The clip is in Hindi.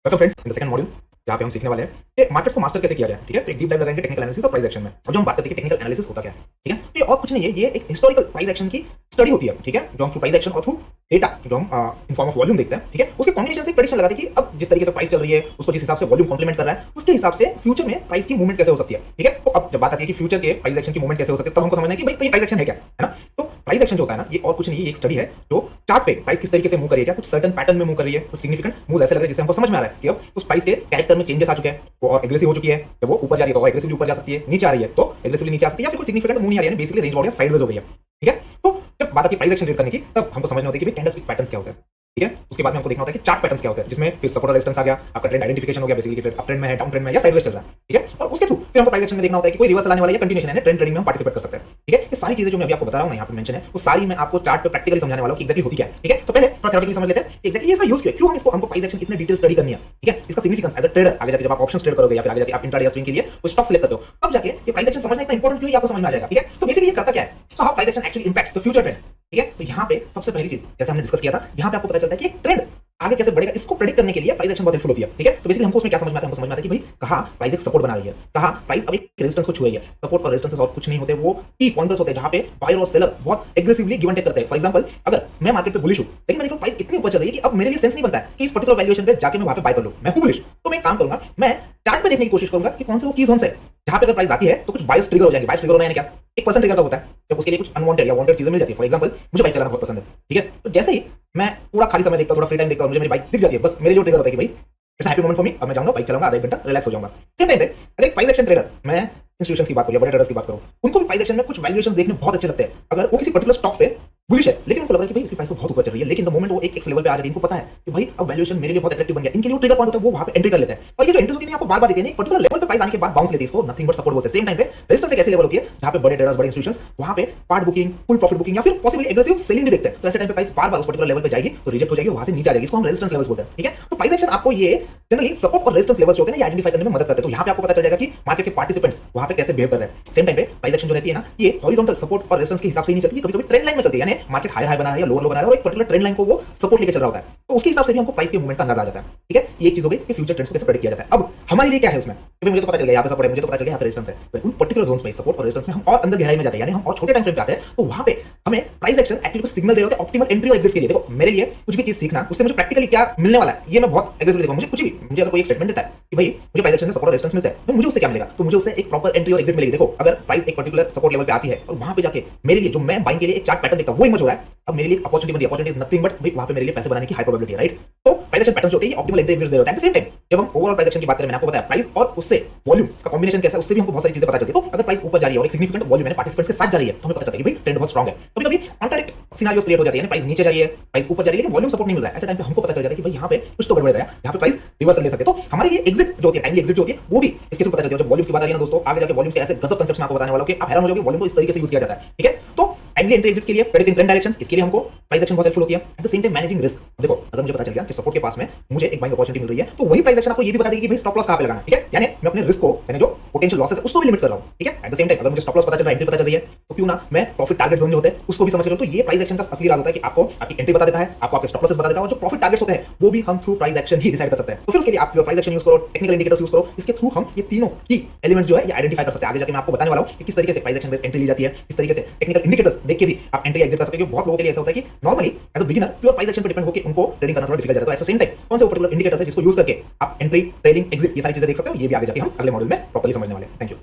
Welcome friends in the second module जहां पे हम सीखने वाले हैं कि मार्केट्स को मास्टर कैसे किया जाए। ठीक है, तो एक डीप डाइव लगाएंगे टेक्निकल एनालिसिस और प्राइस एक्शन में। अब जो हम बात करते हैं कि टेक्निकल एनालिसिस होता क्या है, ठीक है, तो ये और कुछ नहीं है, ये एक हिस्टोरिकल प्राइस एक्शन की स्टडी होती है। ठीक है, जो हम थ्रू प्राइस एक्शन और थ्रू डेटा जो हम इन फॉर्म ऑफ वॉल्यूम देखते हैं, ठीक है, उसके कॉम्बिनेशन से प्रेडिक्शन लगाते हैं कि अब जिस तरीके से प्राइस चल रही है उसको जिस हिसाब से वॉल्यूम कॉम्प्लीमेंट कर रहा है उसके हिसाब से फ्यूचर में प्राइस की मूवमेंट कैसे हो सकती है। ठीक है, तो अब जब बात आती है कि फ्यूचर के प्राइस एक्शन की मूवमेंट कैसे हो सकती है, तब हमको समझना है कि भाई तो ये प्राइस एक्शन है क्या, है ना। तो प्राइस एक्शन जो होता है ना, ये और कुछ नहीं है, ये एक स्टडी है जो चार्ट पे प्राइस किस तरीके से मूव कर रही है, क्या कुछ सर्टेन पैटर्न में मूव कर रही है, कुछ सिग्निफिकेंट मूव्स ऐसे लग रहे हैं जिससे हमको समझ में आ रहा है कि अब उस प्राइस के कैरेक्टर में चेंजेस आ चुके हैं, वो और एग्रेसिव हो चुकी है। जब वो ऊपर जा रही है तो और एग्रेसिवली ऊपर जा सकती है, नीचे आ रही है तो एग्रेसिवली नीचे आ सकती है, या फिर कोई सिग्निफिकेंट मूव नहीं आ रही है, बेसिकली रेंज बाउंड या साइडवेज हो गई है। ठीक है, तो जब बात आती है प्राइस एक्शन रीड करने की, तब हमको समझना होता है कि कैंडलस्टिक पैटर्न्स क्या होते हैं। ठीक है, उसके बाद में हमको देखना होता है कि चार्ट पैटर्न्स क्या होते हैं, जिसमें फिर सपोर्ट और रेजिस्टेंस आ गया, आपका ट्रेंड आइडेंटिफिकेशन हो गया, बेसिकली ट्रेंड अप ट्रेंड में है, डाउन ट्रेंड में है या साइडवेज चल रहा है। ठीक है, और उसके थ्रू फिर हमको प्राइस एक्शन में देखना होता है कि कोई रिवर्सल आने वाला है या कंटिन्यूएशन है, ट्रेंड ट्रेडिंग में हम पार्टिसिपेट कर सकते हैं। ठीक है, ये सारी चीजें जो मैं अभी आपको बता रहा हूं यहाँ पे मेंशन है, वो सारी मैं आपको चार्ट पे प्रैक्टिकली समझाने वाला हूं कि एक्जेक्टली होती क्या है। ठीक है, तो पहले थोड़ा थ्योरेटिकली समझ लेते हैं कि एक्जेक्टली इसका यूज क्यों हम इसको हमको प्राइस एक्शन इतने डिटेल स्टडी करनी है। ठीक है, इसका सिग्निफिकेंस एज अ ट्रेडर आगे जाके जब आप ऑप्शंस ट्रेड करोगे या फिर आगे जाके आप इंट्राडे या स्विंग के लिए कोई स्टॉक सिलेक्ट करते हो, तब जाके ये प्राइस एक्शन समझना इतना इंपॉर्टेंट क्यों है आपको समझ में आ जाएगा। ठीक है, तो बेसिकली ये करता क्या है, so how price action actually impacts the future trend. ठीक है, तो यहाँ पे सबसे पहली चीज जैसे हमने डिस्कस किया था, यहाँ पे आपको पता चलता है कि एक ट्रेंड आगे कैसे बढ़ेगा, इसको प्रेडिक्ट करने के लिए प्राइस एक्शन बहुत हेल्पफुल होती है। ठीक है, तो बेसिकली हमको उसमें क्या समझ में आता है, हमको समझ में आता है कि भाई कहां प्राइस एक सपोर्ट बना रही है, कहां प्राइस अब एक रेजिस्टेंस को छू रही है। सपोर्ट और रेजिस्टेंस और कुछ नहीं होते, वो की पॉइंटर्स होते हैं जहां पे बायर और सेलर बहुत एग्रेसिवली गिव एंड टेक करते हैं। फॉर एग्जांपल, अगर मैं मार्केट पे बुलिश हूं लेकिन मैं देखो प्राइस इतनी ऊपर चल रही है कि अब मेरे लिए सेंस नहीं बनता है कि इस पर्टिकुलर वैल्यूएशन पे जाके मैं वहां पे बाय कर लूं, मैं हूं बुलिश, तो मैं काम करूंगा, मैं चार्ट पे देखने की कोशिश करूंगा कि कौन से वो की जोन्स है जहां पे अगर प्राइस आती है तो कुछ बायस ट्रिगर हो जाएंगे। बायस ट्रिगर होना है क्या, एक पर्सन ट्रिगर का होता है जब उसके लिए कुछ अनवांटेड या वांटेड चीजें मिल जाती है। फॉर एग्जांपल, मुझे बाइक चलाना बहुत पसंद है। ठीक है, तो जैसे ही मैं पूरा खाली समय देखता हूं, थोड़ा फ्री टाइम देखता हूं, मुझे मेरी बाइक दिख जाती है, बस मेरे लिए ट्रिगर होता है कि भाई it's happy moment for me, अब मैं जाऊंगा बाइक चलाऊंगा, आधा एक घंटा रिलैक्स हो जाऊंगा। सेम टाइम पे अगर एक प्राइस एक्शन ट्रेडर, मैं इंस्टीट्यूशंस की बात करूं या बड़े ट्रेडर्स की बात करूं, उनको भी प्राइस एक्शन में कुछ वैल्यूएशंस देखने बहुत अच्छे लगते हैं। अगर वो किसी पर्टिकुलर स्टॉक पे बुलिश है लेकिन उनको लग रहा है कि भाई इसकी प्राइस तो बहुत ऊपर चल रही है, लेकिन द मोमेंट वो एक एक्स लेवल पे आ जाती है, इनको पता है कि भाई अब वैल्यूएशन मेरे लिए बहुत अट्रैक्टिव बन गया, इनके लिए ट्रिगर पॉइंट होता है, वो वहां पे एंट्री कर लेते हैं। और ये जो एंट्रीज होती है आपको बार-बार देते हैं, पर्टिकुलर लेवल पे प्राइस आने के बाद बाउंस लेती है, इसको नथिंग बट सपोर्ट बोलते हैं। सेम टाइम पे रेजिस्टेंस एक ऐसी लेवल होती है जहां पे बड़े ट्रेडर्स, बड़े इंस्टीट्यूशंस वहां पे part booking, full profit booking या फिर पॉसिबली एग्रेसिव सेलिंग भी देखते हैं। तो ऐसे टाइम पे प्राइस बार-बार उस पर्टिकुलर लेवल पे जाएगी तो रिजेक्ट हो जाएगी, वहां से नीचे आ जाएगी, इसको हम रेजिस्टेंस लेवल्स बोलते हैं। ठीक है, तो प्राइस एक्शन आपको ये जनरली सपोर्ट और रेजिस्टेंस लेवल्स जो होते हैं ये आइडेंटिफाई करने में मदद करते हैं। तो यहां पे आपको पता चल जाएगा कि मार्केट के पार्टिसिपेंट्स वहां पे कैसे बिहेव कर रहे हैं। सेम टाइम पे प्राइस एक्शन जो रहती है ना, ये हॉरिजॉन्टल सपोर्ट और रेजिस्टेंस के हिसाब से ही नहीं चलती, कभी-कभी ट्रेंड लाइन में चलती है, यानी मार्केट हाई हाई बना है या लोअर लो बना है और एक पर्टिकुलर ट्रेंड लाइन को वो सपोर्ट लेके चल रहा होता है, तो उसके हिसाब से भी हमको प्राइस के मूवमेंट का अंदाजा आ जाता है। ठीक है, ये एक चीज हो गई कि फ्यूचर ट्रेंड्स को कैसे प्रेडिक्ट किया जाता है। अब हमारे लिए क्या है उसमें, क्योंकि मुझे तो पता चल गया यहाँ पे सपोर्ट है, मुझे तो पता चल गया यहाँ पे रेजिस्टेंस है, तो उन पर्टिकुलर जोन्स में सपोर्ट और रेजिस्टेंस में हम और अंदर गहराई में जाते हैं, यानी हम और छोटे टाइम फ्रेम पे आते हैं, तो वहां पे हमें प्राइस एक्शन एक्चुअली कुछ सिग्नल दे रहे होते हैं ऑप्टिमल एंट्री और एग्जिट के लिए। देखो मेरे लिए कुछ भी चीज सीखना, उससे मुझे प्रैक्टिकली क्या मिलने वाला है ये मैं बहुत एग्रेसिवली देखूंगा। मुझे कुछ भी, मुझे अगर कोई एक स्टेटमेंट देता है कि भाई मुझे प्राइस एक्शन से सपोर्ट और रेजिस्टेंस मिलता है, तो मुझे उससे क्या मिलेगा, तो मुझे उससे एक प्रॉपर एंट्री और एग्जिट मिलेगी। देखो अगर प्राइस एक पर्टिकुलर सपोर्ट लेवल पे आती है और वहां पे जाके मेरे लिए जो मैं बाइंग के लिए एक चार्ट पैटर्न देखता हूं वो इमेज हो रहा है, अब मेरे लिए अपॉर्चुनिटी बन रही है। अपॉर्चुनिटी इज नथिंग बट भाई वहां पे मेरे लिए पैसे बनाने की हाई प्रोबेबिलिटी है, राइट। तो प्राइस एक्शन पैटर्न जो होते हैं ये ऑप्टिमल एंट्री एग्जिट दे होता है। एट द सेम टाइम जब हम ओवरऑल प्राइस एक्शन की बात करें, मैंने आपको बताया प्राइस और उससे वॉल्यूम का कॉम्बिनेशन कैसा है, उससे भी हमको बहुत सारी चीजें पता चलती है। तो अगर प्राइस ऊपर जा रही है और एक सिग्निफिकेंट वॉल्यूम है पार्टिसिपेंट्स के साथ जा रही है, तो हमें पता चलता है कि भाई ट्रेंड बहुत स्ट्रांग है। कभी-कभी कॉन्ट्राडिक्ट सिनेरियोस क्रिएट हो जाती है, यानी प्राइस नीचे जा रही है, प्राइस ऊपर जा रही है लेकिन वॉल्यूम सपोर्ट नहीं मिल रहा है। ऐसे टाइम पे हमको पता चल जाता है कि भाई यहां पे कुछ तो गड़बड़ है, यहां पे प्राइस रिवर्सल ले सकते हैं। तो हमारी ये एग्जिट जो होती है, टाइमली एग्जिट जो होती है, वो भी इसके थ्रू पता चलती है। जब वॉल्यूम्स की बात आ रही है ना दोस्तों, आगे जाके वॉल्यूम्स के ऐसे गजब कांसेप्ट्स मैं आपको बताने वाला हूं कि आप हैरान हो जाओगे वॉल्यूम को इस तरीके से यूज किया जाता है। ठीक है, तो टाइमली एंट्री एग्जिट्स के लिए प्रेडिक्टिंग ट्रेंड डायरेक्शंस, इसके लिए हमको प्राइस एक्शन बहुत हेल्पफुल होती है। At the same time managing risk, देखो अगर मुझे पता चल गया कि सपोर्ट के पास में मुझे एक बाइंग अपॉर्चुनिटी मिल रही है, तो वही प्राइस एक्शन आपको ये भी बता देगी कि भाई स्टॉप लॉस कहां पे लगाना है। ठीक है, यानी मैं अपने रिस्क को, यानी जो पोटेंशियल लॉसेस है उसको भी लिमिट कर रहा हूं। ठीक है, एट द सेम टाइम अगर मुझे स्टॉप लॉस पता चल रहा है, एंट्री पता चल रही है, तो क्यों ना मैं प्रॉफिट टारगेट जोन जो होते हैं उसको भी समझ लूं। तो ये प्राइस एक्शन का असली राज होता है कि आपको आपकी एंट्री बता देता है, आपको आपके स्टॉप लॉसेस बता देता है, और जो प्रॉफिट टारगेट्स होते हैं वो भी हम थ्रू प्राइस एक्शन ही डिसाइड कर सकते हैं। तो फिर उसके लिए आप प्राइस एक्शन यूज करो, टेक्निकल इंडिकेटर्स यूज करो, इसके थ्रू हम ये तीनों की एलिमेंट्स जो है ये आइडेंटिफाई कर सकते हैं। आगे जाके मैं आपको बताने वाला हूं कि किस तरीके से प्राइस एक्शन बेस्ड एंट्री ली जाती है, किस तरीके से टेक्निकल इंडिकेटर्स देख के भी आप एंट्री एग्जिट कर सकते हो। बहुत लोगों के लिए ऐसा होता है कि normally as a beginner pure price action पे डिपेंड होकर उनको ट्रेडिंग करना थोड़ा डिफिकल्ट जाता है। तो ऐसे सेम टाइम कौन से पर्टिकुलर इंडिकेटर्स है जिसको यूज करके आप एंट्री, ट्रेलिंग, एग्जिट ये सारी चीजें देख सकते हो, ये भी आगे जाके हम अगले मॉड्यूल में प्रॉपर्ली समझने वाले हैं। Thank you.